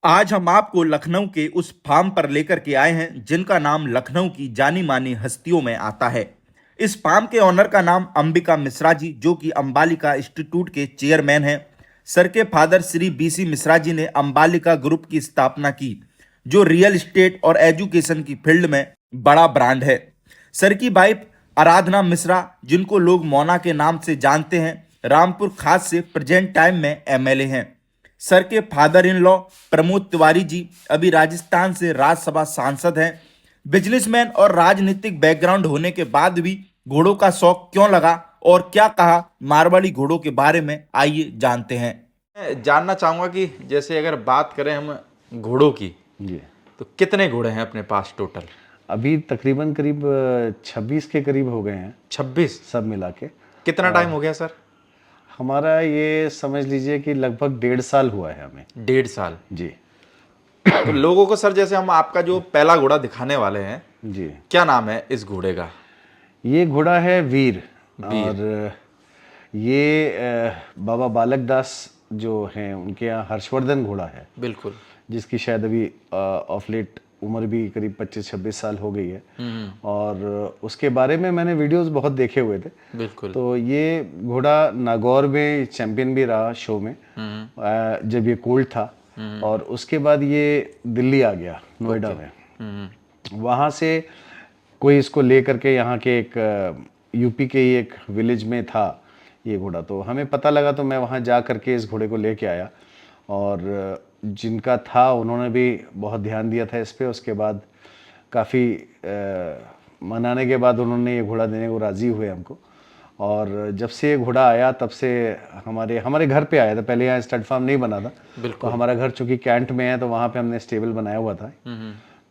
आज हम आपको लखनऊ के उस फार्म पर लेकर के आए हैं जिनका नाम लखनऊ की जानी मानी हस्तियों में आता है। इस फार्म के ऑनर का नाम अंबिका मिश्रा जी, जो कि अंबालिका इंस्टीट्यूट के चेयरमैन हैं। सर के फादर श्री बीसी मिश्रा जी ने अंबालिका ग्रुप की स्थापना की, जो रियल एस्टेट और एजुकेशन की फील्ड में बड़ा ब्रांड है। सर की वाइफ आराधना मिश्रा, जिनको लोग मोना के नाम से जानते हैं, रामपुर खास से प्रेजेंट टाइम में एमएलए हैं। सर के father in law Pramod Tiwari ji अभी राजस्थान से राज्यसभा सांसद हैं। बिजनेसमैन और राजनीतिक बैकग्राउंड होने के बाद भी घोड़ों का शौक क्यों लगा और क्या कहा मारवाड़ी घोड़ों के बारे में, आइए जानते हैं। मैं जानना चाहूंगा कि जैसे अगर बात करें हम घोड़ों की, जी। तो कितने घोड़े हैं अपने पास टोटल? अभी तकरीबन करीब 26 के करीब हो गए हैं, 26। सब मिला के। कितना टाइम हो गया सर? हमारा ये समझ लीजिए कि लगभग 1.5 साल हुआ है हमें। 1.5 साल। जी। तो लोगों को सर, जैसे हम आपका जो पहला घोड़ा दिखाने वाले हैं, जी। क्या नाम है इस घोड़े का? ये घोड़ा है वीर। वीर। और ये बाबा बालक दास जो हैं उनके यहाँ हर्षवर्धन घोड़ा है, बिल्कुल। जिसकी शायद अभी ऑफ लेट उम्र भी करीब 25-26 साल हो गई है। और उसके बारे में मैंने वीडियोस बहुत देखे हुए थे। बिल्कुल। तो ये घोड़ा नागौर में चैंपियन भी रहा शो में, जब ये कोल्ड था। और उसके बाद ये दिल्ली आ गया, नोएडा में। वहाँ से कोई इसको ले करके यहाँ के एक यूपी के ही एक विलेज में था ये घोड़ा। तो हमें पता लगा, तो मैं वहाँ जा करके इस घोड़े को लेके आया। और जिनका था उन्होंने भी बहुत ध्यान दिया था इस पे। उसके बाद काफ़ी मनाने के बाद उन्होंने ये घोड़ा देने को राज़ी हुए हमको। और जब से ये घोड़ा आया तब से हमारे घर पे आया था। पहले यहाँ स्टड फार्म नहीं बना था, तो हमारा घर चूँकि कैंट में है, तो वहाँ पे हमने स्टेबल बनाया हुआ था।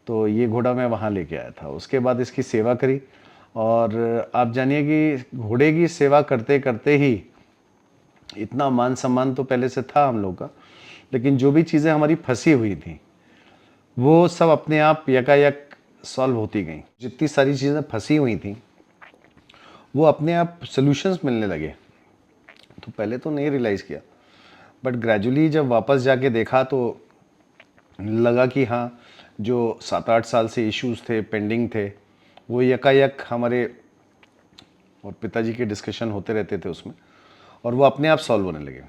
तो ये घोड़ा मैं वहाँ लेके आया था। उसके बाद इसकी सेवा करी। और आप जानिए कि घोड़े की सेवा करते करते ही इतना मान सम्मान तो पहले से था हम लोग का, लेकिन जो भी चीज़ें हमारी फंसी हुई थी वो सब अपने आप यकायक सॉल्व होती गई। जितनी सारी चीज़ें फंसी हुई थी वो अपने आप सॉल्यूशंस मिलने लगे। तो पहले तो नहीं रियलाइज़ किया, बट ग्रेजुअली जब वापस जाके देखा तो लगा कि हाँ, जो 7-8 साल से इश्यूज थे, पेंडिंग थे, वो यकायक हमारे और पिताजी के डिस्कशन होते रहते थे उसमें, और वो अपने आप सॉल्व होने लगे।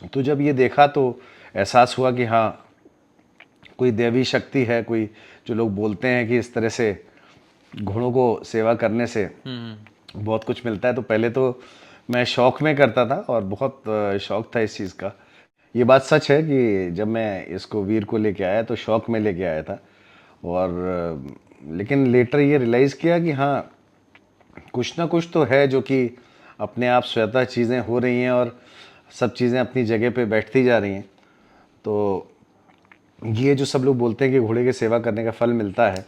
तो जब ये देखा तो एहसास हुआ कि हाँ, कोई दैवी शक्ति है, कोई जो लोग बोलते हैं कि इस तरह से घोड़ों को सेवा करने से बहुत कुछ मिलता है। तो पहले तो मैं शौक में करता था और बहुत शौक था इस चीज़ का। ये बात सच है कि जब मैं इसको वीर को लेके आया तो शौक में लेके आया था। और लेकिन लेटर ये रियलाइज़ किया कि हाँ, कुछ ना कुछ तो है जो कि अपने आप स्वतः चीज़ें हो रही हैं और सब चीज़ें अपनी जगह पे बैठती जा रही हैं। तो ये जो सब लोग बोलते हैं कि घोड़े की सेवा करने का फल मिलता है,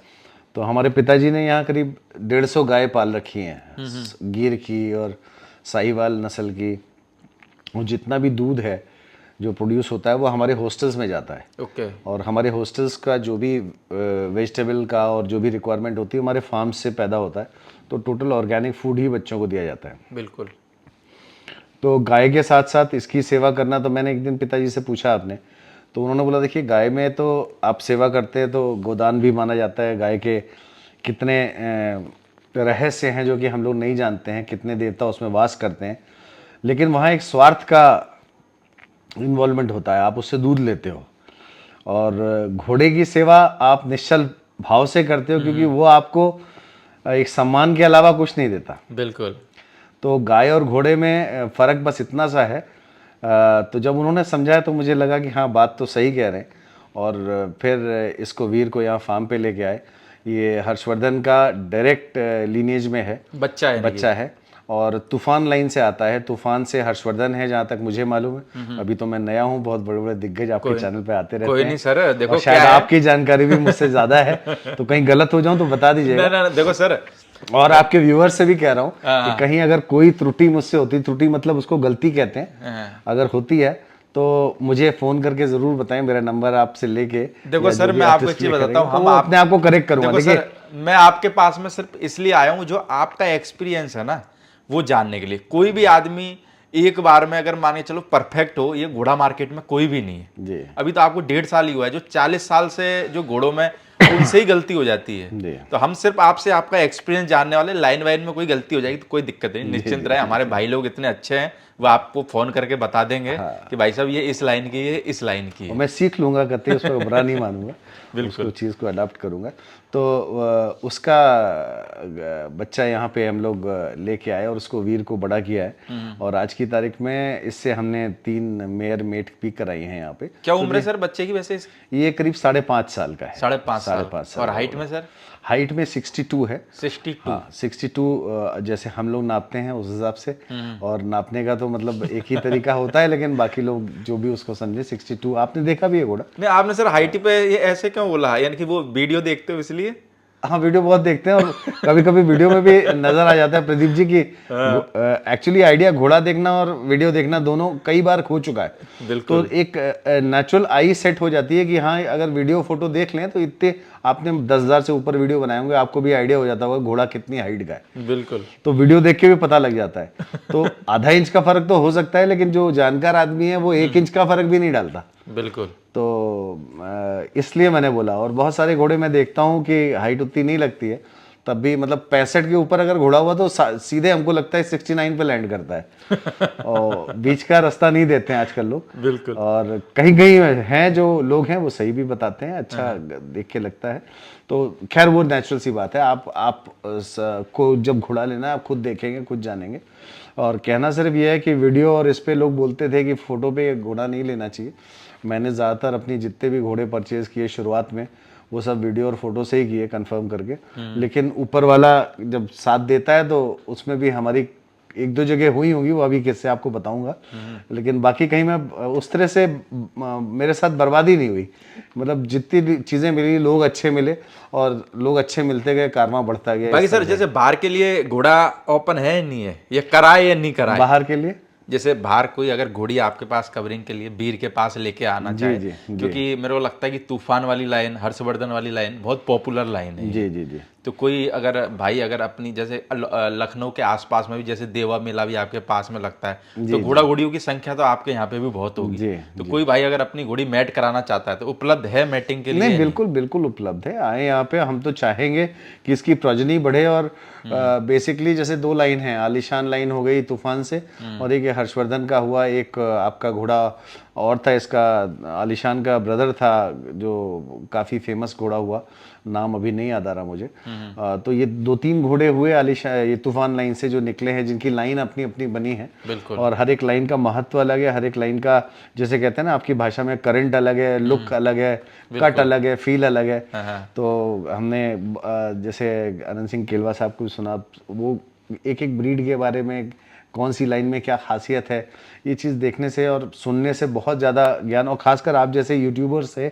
तो हमारे पिताजी ने यहाँ करीब 150 गाय पाल रखी हैं, गिर की और साहिवाल नस्ल की। और जितना भी दूध है जो प्रोड्यूस होता है वो हमारे हॉस्टल्स में जाता है। ओके। और हमारे हॉस्टल्स का जो भी वेजिटेबल का और जो भी रिक्वायरमेंट होती है हमारे फार्म से पैदा होता है। तो टोटल ऑर्गेनिक फूड ही बच्चों को दिया जाता है। बिल्कुल। तो गाय के साथ साथ इसकी सेवा करना, तो मैंने एक दिन पिताजी से पूछा आपने, तो उन्होंने बोला देखिए, गाय में तो आप सेवा करते हैं तो गोदान भी माना जाता है। गाय के कितने रहस्य हैं जो कि हम लोग नहीं जानते हैं, कितने देवता उसमें वास करते हैं, लेकिन वहाँ एक स्वार्थ का इन्वॉल्वमेंट होता है। आप उससे दूध लेते हो और घोड़े की सेवा आप निश्चल भाव से करते हो, क्योंकि वो आपको एक सम्मान के अलावा कुछ नहीं देता। बिल्कुल। तो गाय और घोड़े में फ़र्क बस इतना सा है। तो जब उन्होंने समझाया तो मुझे लगा कि हाँ, बात तो सही कह रहे हैं। और फिर इसको वीर को यहाँ फार्म पे लेके आए। ये हर्षवर्धन का डायरेक्ट लीनेज में है, बच्चा है और तूफान लाइन से आता है। तूफान से हर्षवर्धन है, जहाँ तक मुझे मालूम है। अभी तो मैं नया हूँ, बहुत बड़े बड़े दिग्गज आपके चैनल पे आते रहते हैं। कोई नहीं सर, देखो और शायद आपकी जानकारी भी मुझसे ज़्यादा है, तो कहीं गलत हो जाऊँ तो बता दीजिएगा। ना, देखो सर, और आपके व्यूअर्स से भी कह रहा हूँ कि कहीं अगर कोई त्रुटि मुझसे होती, त्रुटि मतलब उसको गलती कहते हैं, अगर होती है तो मुझे फोन करके जरूर बताएं। मेरा नंबर आपसे लेके। देखो सर, मैं आपको एक चीज बताता हूँ, हम अपने आप को करेक्ट करूंगा। देखो सर, मैं आपके पास में सिर्फ इसलिए आया हूँ जो आपका एक्सपीरियंस है ना, वो जानने के लिए। कोई भी आदमी एक बार में अगर मान के चलो परफेक्ट हो, ये घोड़ा मार्केट में कोई भी नहीं है। जी अभी तो आपको 1.5 साल ही हुआ है, जो 40 साल से जो घोड़ों में उनसे ही गलती हो जाती जी। है। तो हम सिर्फ आपसे आपका एक्सपीरियंस जानने वाले, लाइन वाइन में कोई गलती हो जाएगी तो कोई दिक्कत नहीं, निश्चिंत रहे, हमारे भाई लोग इतने अच्छे हैं, वो आपको फोन करके बता देंगे कि भाई साहब ये इस लाइन की है, इस लाइन की और है। मैं सीख लूंगा, करते उसको बुरा नहीं मानूंगा, बिल्कुल। उसको चीज़ को अडाप्ट करूंगा। तो उसका बच्चा यहाँ पे हम लोग लेके आए और उसको वीर को बड़ा किया है, और आज की तारीख में इससे हमने 3 मेयर मेट भी कराई हैं यहाँ पे। क्या उम्र है सर बच्चे की वैसे? ये करीब 5.5 साल का है। 5.5 साल। 5.5 साल। और हाइट में सर? हाइट में 62 है। 62। हाँ 62, जैसे हम लोग नापते हैं उस हिसाब से, और नापने का तो मतलब एक ही तरीका होता है, लेकिन बाकी लोग जो भी उसको समझे 62। आपने देखा भी है घोड़ा? नहीं, आपने सर हाइट पे ये ऐसे क्यों बोला, यानी कि वो वीडियो देखते हो इसलिए? हाँ वीडियो बहुत देखते हैं, और कभी कभी वीडियो में भी नजर आ जाता है प्रदीप जी की एक्चुअली आइडिया घोड़ा देखना और वीडियो देखना दोनों कई बार खो चुका है। बिल्कुल। तो एक नेचुरल आई सेट हो जाती है कि हाँ अगर वीडियो फोटो देख लें तो इतने, आपने 10,000 से ऊपर वीडियो बनाए होंगे, आपको भी आइडिया हो जाता होगा घोड़ा कितनी हाइट का है। बिल्कुल। तो वीडियो देख के भी पता लग जाता है। तो आधा इंच का फर्क तो हो सकता है, लेकिन जो जानकार आदमी है वो 1 इंच का फर्क भी नहीं डालता। बिल्कुल। तो इसलिए मैंने बोला, और बहुत सारे घोड़े मैं देखता हूँ कि हाइट उतनी नहीं लगती है, तब भी मतलब 65 के ऊपर अगर घोड़ा हुआ तो सीधे हमको लगता है 69 पे लैंड करता है। और बीच का रास्ता नहीं देते हैं आजकल लोग। बिल्कुल। और कहीं कहीं हैं जो लोग हैं वो सही भी बताते हैं, अच्छा देख के लगता है। तो खैर वो नेचुरल सी बात है, आप को जब घोड़ा लेना है आप खुद देखेंगे, खुद जानेंगे। और कहना सिर्फ ये है कि वीडियो और इस पे लोग बोलते थे कि फोटो पे घोड़ा नहीं लेना चाहिए। मैंने ज़्यादातर अपनी जितने भी घोड़े परचेज किए शुरुआत में, वो सब वीडियो और फोटो से ही किए कंफर्म करके। लेकिन ऊपर वाला जब साथ देता है तो उसमें भी हमारी 1-2 जगह हुई होंगी, वो अभी किससे आपको बताऊंगा। लेकिन बाकी कहीं मैं उस तरह से मेरे साथ बर्बादी नहीं हुई, मतलब जितनी चीज़ें मिली, लोग अच्छे मिले और लोग अच्छे मिलते गए, कारवां बढ़ता गया। बाकी सर जैसे बाहर के लिए घोड़ा ओपन है नहीं है, ये कराए या नहीं कराए? बाहर के लिए जैसे बाहर कोई अगर घोड़ी आपके पास कवरिंग के लिए वीर के पास लेके आना चाहे, जी, क्योंकि मेरे को लगता है कि तूफान वाली लाइन, हर्षवर्धन वाली लाइन बहुत पॉपुलर लाइन है। जी जी जी। तो कोई अगर भाई अगर अपनी जैसे लखनऊ के आसपास में भी जैसे देवा मेला भी आपके पास में लगता है, तो घोड़ा घोड़ियों की संख्या तो आपके यहाँ पे भी बहुत होगी। तो कोई भाई अगर अपनी घोड़ी मैट कराना चाहता है तो उपलब्ध है मैटिंग के लिए? नहीं बिल्कुल बिल्कुल उपलब्ध है, आए यहाँ पे। हम तो चाहेंगे कि इसकी प्रजनी बढ़े, और बेसिकली जैसे 2 लाइन है, आलिशान लाइन हो गई तूफान से, और एक हर्षवर्धन का हुआ, एक आपका घोड़ा और था इसका, आलिशान का ब्रदर था जो काफ़ी फेमस घोड़ा हुआ, नाम अभी नहीं याद आ रहा मुझे। तो ये 2-3 घोड़े हुए आलिशान, ये तूफान लाइन से जो निकले हैं, जिनकी लाइन अपनी अपनी बनी है। बिल्कुल। और हर एक लाइन का महत्व अलग है, हर एक लाइन का जैसे कहते हैं ना आपकी भाषा में, करंट अलग है, लुक अलग है, कट अलग है, फील अलग है। तो हमने जैसे आनंद सिंह केलवा साहब को सुना, वो एक एक ब्रीड के बारे में, कौन सी लाइन में क्या खासियत है, ये चीज़ देखने से और सुनने से बहुत ज़्यादा ज्ञान, और खासकर आप जैसे यूट्यूबर से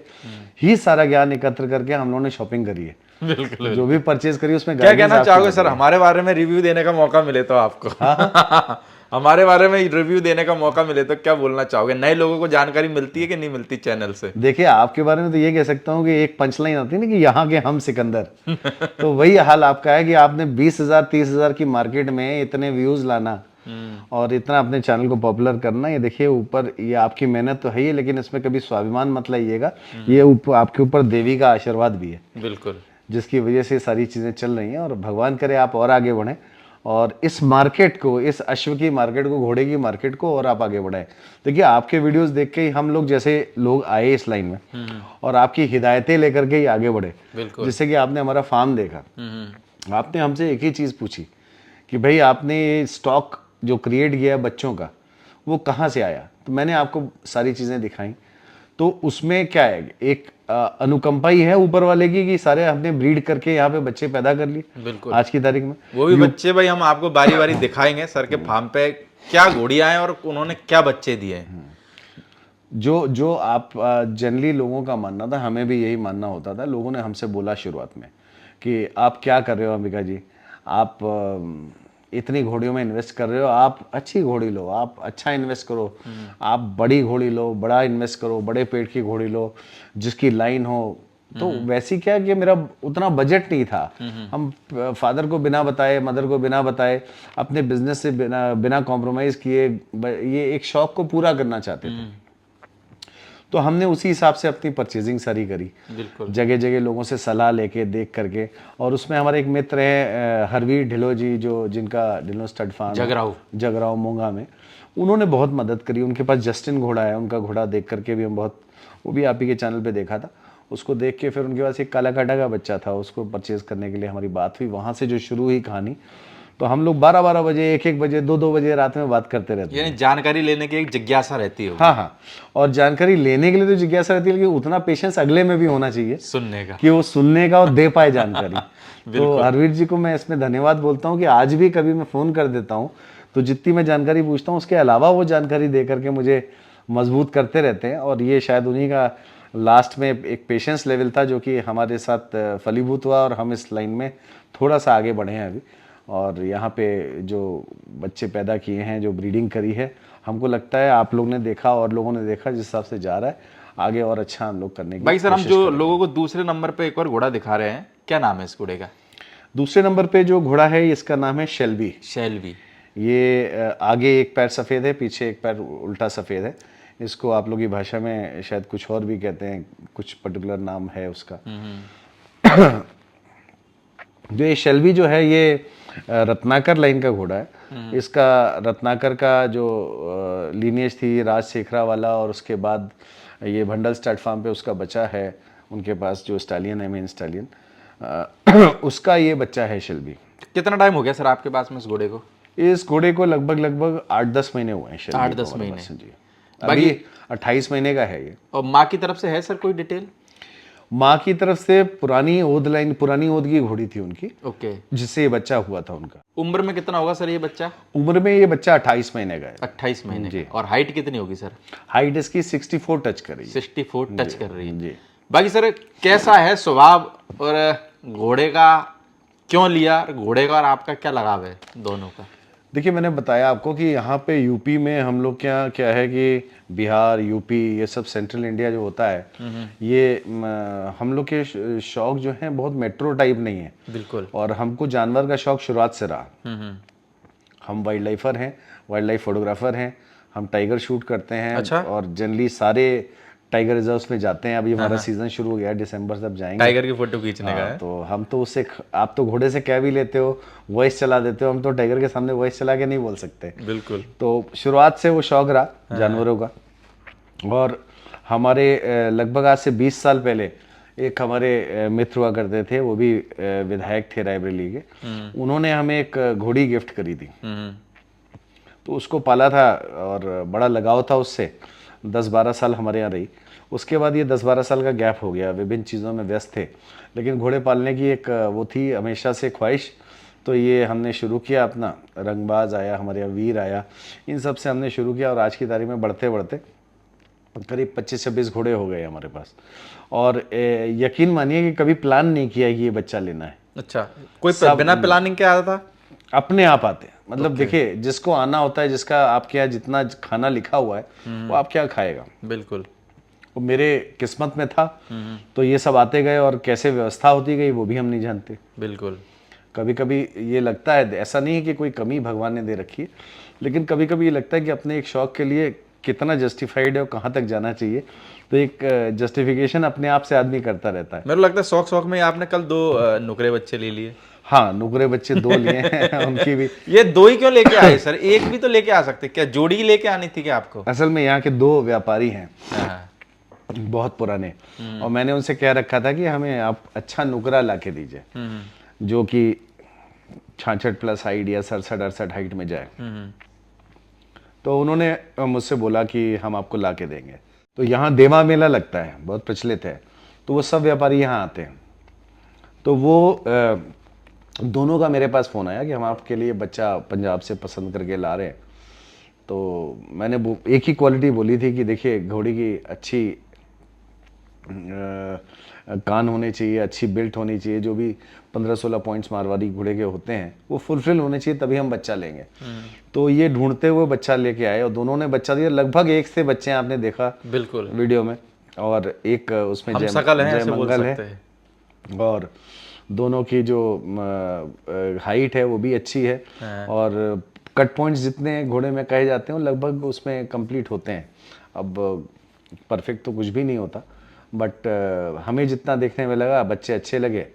ही सारा ज्ञान एकत्र करके हम लोगों ने शॉपिंग करी है। बिल्कुल। जो भी परचेज करी उसमें क्या कहना चाहोगे सर, हमारे बारे में रिव्यू देने का मौका मिले तो आपको? हमारे बारे में रिव्यू देने का मौका मिले तो क्या बोलना चाहोगे? नए लोगों को जानकारी मिलती है कि नहीं मिलती चैनल से? देखिए आपके बारे में तो ये कह सकता हूँ कि एक पंचलाइन आती है ना कि यहाँ के हम सिकंदर। तो वही हाल आपका है कि आपने 20,000 30,000 की मार्केट में इतने व्यूज लाना और इतना अपने चैनल को पॉपुलर करना, ये देखिए ऊपर, ये आपकी मेहनत तो है ही, लेकिन इसमें कभी स्वाभिमान मत लाइएगा, ये आपके ऊपर देवी का आशीर्वाद भी है। बिल्कुल। जिसकी वजह से सारी चीज़ें चल रही हैं, और भगवान करे आप और आगे बढ़ें, और इस मार्केट को, इस अश्व की मार्केट को, घोड़े की मार्केट को और आप आगे बढ़ाएं। देखिए आपके वीडियोस देख के ही हम लोग, जैसे लोग आए इस लाइन में और आपकी हिदायतें लेकर के ही आगे बढ़े। जैसे कि आपने हमारा फार्म देखा, आपने हमसे एक ही चीज़ पूछी कि भाई आपने ये स्टॉक जो क्रिएट किया है बच्चों का, वो कहाँ से आया? तो मैंने आपको सारी चीज़ें दिखाई। तो उसमें क्या है, एक अनुकंपा ही है ऊपर वाले की कि सारे हमने ब्रीड करके यहाँ पे बच्चे पैदा कर लिए। बिल्कुल। आज की तारीख में वो भी बच्चे भाई हम आपको बारी बारी दिखाएंगे सर के फार्म पे क्या घोड़ियां हैं और उन्होंने क्या बच्चे दिए हैं। जो आप जनरली लोगों का मानना था, हमें भी यही मानना होता था। लोगों ने हमसे बोला शुरुआत में कि आप क्या कर रहे हो अंबिका जी, आप इतनी घोड़ियों में इन्वेस्ट कर रहे हो, आप अच्छी घोड़ी लो, आप अच्छा इन्वेस्ट करो, आप बड़ी घोड़ी लो, बड़ा इन्वेस्ट करो, बड़े पेट की घोड़ी लो, जिसकी लाइन हो, तो वैसी क्या कि मेरा उतना बजट नहीं था। हम फादर को बिना बताए, मदर को बिना बताए, अपने बिजनेस से बिना कॉम्प्रोमाइज किए ये एक शौक को पूरा करना चाहते थे। तो हमने उसी हिसाब से अपनी परचेजिंग सारी करी, बिल्कुल। जगह जगह लोगों से सलाह लेके, देख करके। और उसमें हमारे एक मित्र हैं हरवीर ढिलो जी, जो जिनका ढिलो स्टड फार्म जगराव मोंगा में, उन्होंने बहुत मदद करी। उनके पास जस्टिन घोड़ा है, उनका घोड़ा देख करके भी हम बहुत, वो भी आप ही के चैनल पे देखा था, उसको देख के फिर उनके पास एक काला काटा का बच्चा था, उसको परचेज करने के लिए हमारी बात हुई। वहाँ से जो शुरू हुई कहानी, तो हम लोग 12-12 बजे, 1-1 बजे, 2-2 बजे रात में बात करते रहते हैं। यानी जानकारी लेने की एक जिज्ञासा रहती है। हाँ, और जानकारी लेने के लिए तो जिज्ञासा रहती है, लेकिन उतना पेशेंस अगले में भी होना चाहिए सुनने का, कि वो सुनने का और दे पाए जानकारी। तो हरवीर जी को मैं इसमें धन्यवाद बोलता हूँ कि आज भी कभी मैं फ़ोन कर देता हूँ तो जितनी मैं जानकारी पूछता हूँ उसके अलावा वो जानकारी दे करके मुझे मजबूत करते रहते हैं। और ये शायद उन्हीं का लास्ट में एक पेशेंस लेवल था जो कि हमारे साथ फलीभूत हुआ, और हम इस लाइन में थोड़ा सा आगे बढ़े हैं अभी। और यहाँ पे जो बच्चे पैदा किए हैं, जो ब्रीडिंग करी है, हमको लगता है आप लोग ने देखा और लोगों ने देखा, जिस हिसाब से जा रहा है आगे और अच्छा हम लोग करने की भाई सर, हम कोशिश जो करेंगे। लोगों को दूसरे नंबर पे एक और घोड़ा दिखा रहे हैं, क्या नाम है इस घोड़े का? दूसरे नंबर पे जो घोड़ा है इसका नाम है शेल्बी। शेल्बी। ये आगे एक पैर सफ़ेद है, पीछे एक पैर उल्टा सफ़ेद है। इसको आप लोग की भाषा में शायद कुछ और भी कहते हैं, कुछ पर्टिकुलर नाम है उसका। जो ये शेल्बी जो है, ये रत्नाकर लाइन का घोड़ा है। इसका रत्नाकर का जो लीनियज थी राजशेखरा वाला, और उसके बाद ये भंडल स्टड फार्म पे उसका बच्चा है उनके पास, जो स्टालियन है, मेन स्टालियन, उसका ये बच्चा है शेल्बी। कितना टाइम हो गया सर आपके पास में इस घोड़े को? इस घोड़े को लगभग 8-10 महीने हुए हैं। 8-10 महीने जी। अभी 28 महीने का है ये। और माँ की तरफ से है सर कोई डिटेल? माँ की तरफ से पुरानी ओद की घोड़ी थी उनकी, ओके, जिससे ये बच्चा हुआ था उनका। उम्र में कितना होगा सर ये बच्चा? उम्र में ये बच्चा 28 महीने का है। 28 महीने जी। और हाइट कितनी होगी सर? हाइट इसकी 64 टच कर रही है। 64 टच कर रही है जी। बाकी सर कैसा है स्वभाव, और घोड़े का क्यों लिया, घोड़े का और आपका क्या लगाव है दोनों का? देखिए, मैंने बताया आपको कि यहाँ पे यूपी में हम लोग क्या है कि बिहार, यूपी, ये सब सेंट्रल इंडिया जो होता है, ये हम लोग के शौक जो हैं बहुत मेट्रो टाइप नहीं है। बिल्कुल। और हमको जानवर का शौक शुरुआत से रहा। हम वाइल्ड लाइफर हैं, वाइल्ड लाइफ फोटोग्राफर हैं, हम टाइगर शूट करते हैं। अच्छा। और जनरली सारे टाइगर रिजर्व्स में जाते हैं। अभी हमारा सीजन शुरू हो गया है, दिसंबर से अब जाएंगे टाइगर की फोटो खींचने का है। तो हम तो उससे, आप तो घोड़े से कह भी लेते हो, वॉइस चला देते हो, हम तो टाइगर के सामने वॉइस चला के नहीं बोल सकते। बिल्कुल। तो शुरुआत से वो शौक रहा जानवरों का। और हमारे लगभग आज से 20 साल पहले एक हमारे मित्र हुआ करते थे, वो भी विधायक थे रायबरेली के। उन्होंने हमें एक घोड़ी गिफ्ट करी थी, तो उसको पाला था और बड़ा लगाव था उससे। 10-12 साल हमारे यहाँ रही। उसके बाद ये 10-12 साल का गैप हो गया, विभिन्न चीज़ों में व्यस्त थे, लेकिन घोड़े पालने की एक वो थी हमेशा से ख्वाहिश। तो ये हमने शुरू किया अपना। रंगबाज आया, हमारे यहाँ वीर आया, इन सब से हमने शुरू किया, और आज की तारीख में बढ़ते बढ़ते करीब 25-26 घोड़े हो गए हमारे पास। और यकीन मानिए कि कभी प्लान नहीं किया कि ये बच्चा लेना है। अच्छा, कोई बिना प्लानिंग के आया था? अपने आप आते। मतलब देखिए, जिसको आना होता है, जिसका आपके यहाँ जितना खाना लिखा हुआ है वो आपके यहाँ खाएगा। बिल्कुल। वो मेरे किस्मत में था, तो ये सब आते गए, और कैसे व्यवस्था होती गई वो भी हम नहीं जानते। बिल्कुल। कभी कभी ये लगता है, ऐसा नहीं है कि कोई कमी भगवान ने दे रखी है, लेकिन कभी कभी ये लगता है कि अपने एक शौक के लिए कितना जस्टिफाइड है और कहाँ तक जाना चाहिए। तो एक जस्टिफिकेशन अपने आप से आदमी करता रहता है। मेरे को लगता है शौक में आपने कल 2 नुकरे बच्चे ले लिए। हाँ, नुकरे बच्चे 2 लिए हैं उनकी भी। ये 2 ही क्यों लेके आए सर? एक भी तो लेके आ सकते, क्या जोड़ी लेके आनी थी क्या आपको? असल में यहाँ के 2 व्यापारी हैं बहुत पुराने, और मैंने उनसे कह रखा था कि हमें आप अच्छा नुकरा ला के दीजिए, जो कि 66+ हाइट या 67-68 हाइट में जाए। तो उन्होंने मुझसे बोला कि हम आपको ला के देंगे। तो यहाँ देवा मेला लगता है, बहुत प्रचलित है, तो वो सब व्यापारी यहाँ आते हैं। तो वो दोनों का मेरे पास फ़ोन आया कि हम आपके लिए बच्चा पंजाब से पसंद करके ला रहे हैं। तो मैंने एक ही क्वालिटी बोली थी कि देखिए, घोड़ी की अच्छी कान होने चाहिए, अच्छी बिल्ट होनी चाहिए, जो भी 15-16 पॉइंट्स मारवाड़ी घोड़े के होते हैं वो फुलफिल होने चाहिए, तभी हम बच्चा लेंगे। तो ये ढूंढते हुए बच्चा लेके आए, और दोनों ने बच्चा दिया। लगभग 1 से बच्चे हैं, आपने देखा बिल्कुल वीडियो में। और एक उसमें हम सकल हैं ऐसे बोल जयमंगल सकते है, हैं। और दोनों की जो हाइट है वो भी अच्छी है, और कट पॉइंट्स जितने घोड़े में कहे जाते हैं वो लगभग उसमें कंप्लीट होते हैं। अब परफेक्ट तो कुछ भी नहीं होता, बट हमें जितना देखने में लगा बच्चे अच्छे लगे,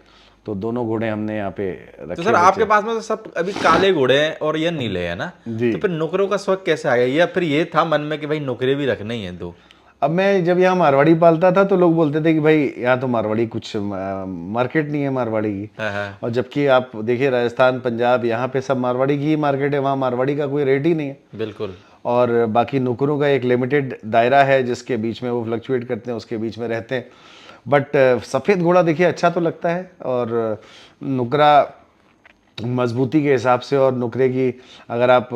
तो दोनों घोड़े हमने यहाँ पे रखे। तो सर आपके पास में तो सब अभी काले घोड़े हैं और ये नीले हैं ना, जी। तो फिर नुकरों का शौक कैसे आ गया, या फिर ये था मन में कि भाई नुकरे भी रखने ही हैं दो? अब मैं जब यहाँ मारवाड़ी पालता था तो लोग बोलते थे कि भाई यहाँ तो मारवाड़ी कुछ मार्केट नहीं है मारवाड़ी की, और जबकि आप देखिए राजस्थान, पंजाब, यहाँ पे सब मारवाड़ी की ही मार्केट है, वहाँ मारवाड़ी का कोई रेट ही नहीं है। बिल्कुल। और बाकी नुकरों का एक लिमिटेड दायरा है जिसके बीच में वो फ्लक्चुएट करते हैं, उसके बीच में रहते हैं। बट सफ़ेद घोड़ा देखिए अच्छा तो लगता है, और नुकरा मजबूती के हिसाब से, और नुकरे की अगर आप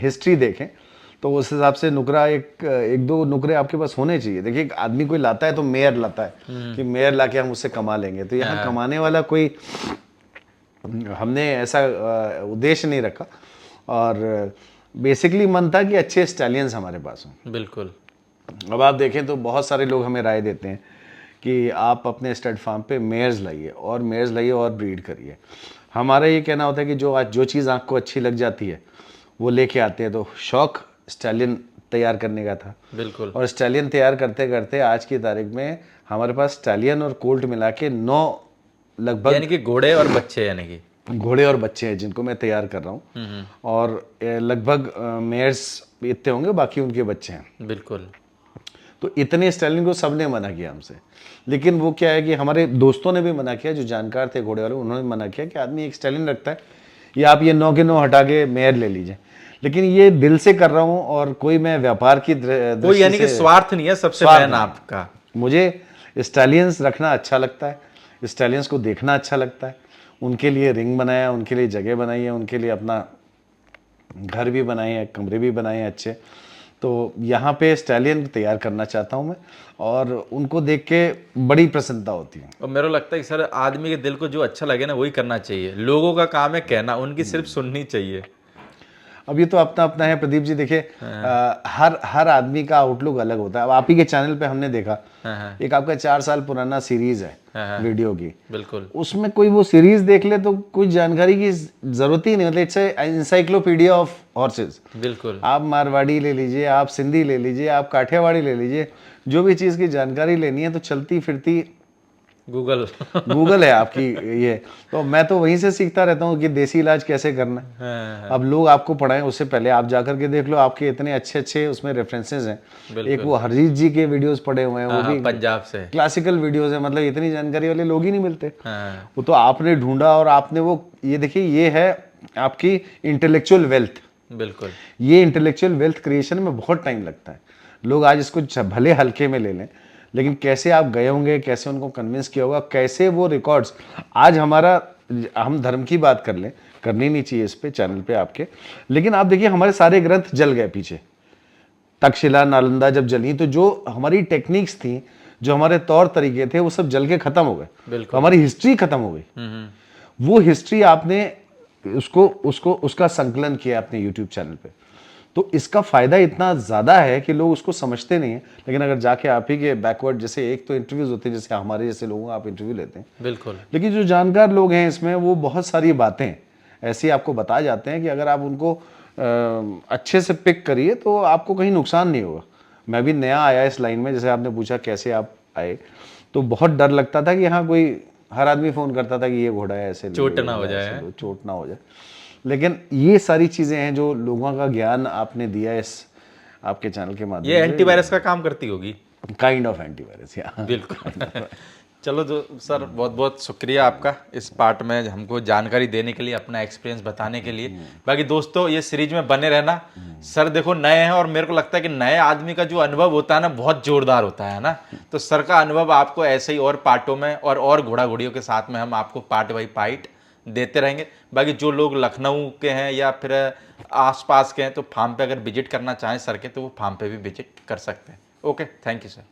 हिस्ट्री देखें तो उस हिसाब से नुकरा एक दो नुकरे आपके पास होने चाहिए। देखिए एक आदमी कोई लाता है तो मेयर लाता है कि मेयर लाके हम उससे कमा लेंगे, तो यहाँ कमाने वाला कोई हमने ऐसा उद्देश्य नहीं रखा, और बेसिकली मन था कि अच्छे स्टैलियंस हमारे पास हों। बिल्कुल। अब आप देखें तो बहुत सारे लोग हमें राय देते हैं कि आप अपने स्टड फार्म पे मेयर्स लाइए और ब्रीड करिए। हमारा ये कहना होता है कि जो चीज़ आँख को अच्छी लग जाती है वो लेके आते हैं। तो शौक स्टैलियन तैयार करने का था। बिल्कुल। और स्टैलियन तैयार करते करते आज की तारीख में हमारे पास स्टैलियन और कोल्ट मिला के 9 लगभग, यानी कि घोड़े और बच्चे, यानी कि घोड़े और बच्चे हैं जिनको मैं तैयार कर रहा हूँ, और लगभग मेयर्स इतने होंगे, बाकी उनके बच्चे हैं। बिल्कुल। तो इतने स्टैलियन को सबने मना किया हमसे, लेकिन वो क्या है कि हमारे दोस्तों ने भी मना किया, जो जानकार थे घोड़े वाले, उन्होंने मना किया कि आदमी एक स्टैलियन रखता है, या आप ये 9 के 9 हटा के मेयर ले लीजिए। लेकिन ये दिल से कर रहा हूँ, और कोई मैं व्यापार की कोई यानी कि स्वार्थ नहीं है, सबसे मेन आपका। मुझे स्टैलियंस रखना अच्छा लगता है, स्टैलियंस को देखना अच्छा लगता है, उनके लिए रिंग बनाया, उनके लिए जगह बनाई है, उनके लिए अपना घर भी बनाए हैं, कमरे भी बनाए हैं अच्छे। तो यहाँ पे स्टैलियन तैयार करना चाहता हूँ मैं, और उनको देख के बड़ी प्रसन्नता होती है। और मेरे को लगता है कि सर आदमी के दिल को जो अच्छा लगे ना वही करना चाहिए। लोगों का काम है कहना, उनकी सिर्फ सुननी चाहिए। अब ये तो अपना अपना है प्रदीप जी। देखिए हर आदमी का आउटलुक अलग होता है। अब आप ही के चैनल पे हमने देखा एक आपका 4 साल पुराना सीरीज है वीडियो की, बिल्कुल। उसमें कोई वो सीरीज देख ले तो कुछ जानकारी की जरूरत ही नहीं, मतलब इट्स एनसाइक्लोपीडिया ऑफ हॉर्सेस। बिल्कुल। आप मारवाड़ी ले लीजिए, आप सिंधी ले लीजिए, आप काठियावाड़ी ले लीजिए, जो भी चीज़ की जानकारी लेनी है तो चलती फिरती गूगल है आपकी ये। तो मैं तो वहीं से सीखता रहता हूँ कि देसी इलाज कैसे करना है। अब लोग आपको पढ़ाएं उससे पहले आप जाकर के देख लो, आपके इतने अच्छे अच्छे उसमें रेफरेंसेस हैं। एक वो हरजीत जी के वीडियोस पड़े हुए हैं, वो भी पंजाब से क्लासिकल वीडियोस है, मतलब इतनी जानकारी वाले लोग ही नहीं मिलते। वो तो आपने ढूंढा और आपने वो, ये देखिए ये है आपकी इंटेलेक्चुअल वेल्थ। बिल्कुल। ये इंटेलेक्चुअल वेल्थ क्रिएशन में बहुत टाइम लगता है। लोग आज इसको भले हल्के में ले लें, लेकिन कैसे आप गए होंगे, कैसे उनको कन्विंस किया होगा, कैसे वो रिकॉर्ड्स। आज हम धर्म की बात कर लें, करनी नहीं चाहिए इस पे चैनल पे आपके, लेकिन आप देखिए हमारे सारे ग्रंथ जल गए पीछे। तक्षशिला, नालंदा जब जली तो जो हमारी टेक्निक्स थी, जो हमारे तौर तरीके थे, वो सब जल के खत्म हो गए। तो हमारी हिस्ट्री खत्म हो गई। वो हिस्ट्री आपने उसका संकलन किया अपने यूट्यूब चैनल पे, तो इसका फायदा इतना ज्यादा है कि लोग उसको समझते नहीं है। लेकिन अगर जाके आप ही के बैकवर्ड, जैसे एक तो इंटरव्यूज होते हैं, जैसे हमारे जैसे लोगों का आप इंटरव्यू लेते हैं, बिल्कुल, लेकिन जो जानकार लोग हैं इसमें, वो बहुत सारी बातें ऐसी आपको बता जाते हैं कि अगर आप उनको अच्छे से पिक करिए तो आपको कहीं नुकसान नहीं होगा। मैं भी नया आया इस लाइन में, जैसे आपने पूछा कैसे आप आए, तो बहुत डर लगता था कि हाँ, कोई हर आदमी फोन करता था कि ये घोड़ा है, ऐसे चोट ना हो जाए, चोट ना हो जाए। लेकिन ये सारी चीजें हैं जो लोगों का ज्ञान आपने दिया इस आपके चैनल के माध्यम से। ये एंटीवायरस का काम करती होगी, काइंड ऑफ एंटीवायरस। बिल्कुल। चलो जो सर, बहुत बहुत शुक्रिया आपका इस पार्ट में हमको जानकारी देने के लिए, अपना एक्सपीरियंस बताने के लिए। बाकी दोस्तों ये सीरीज में बने रहना। सर देखो नए हैं, और मेरे को लगता है कि नए आदमी का जो अनुभव होता है ना, बहुत जोरदार होता है ना। तो सर का अनुभव आपको ऐसे ही और पार्टों में और घोड़ा घोड़ियों के साथ में हम आपको पार्ट बाई पार्ट देते रहेंगे। बाकी जो लोग लखनऊ के हैं या फिर आसपास के हैं, तो फार्म पे अगर विजिट करना चाहें सर के, तो वो फार्म पे भी विजिट कर सकते हैं। Okay, thank you sir.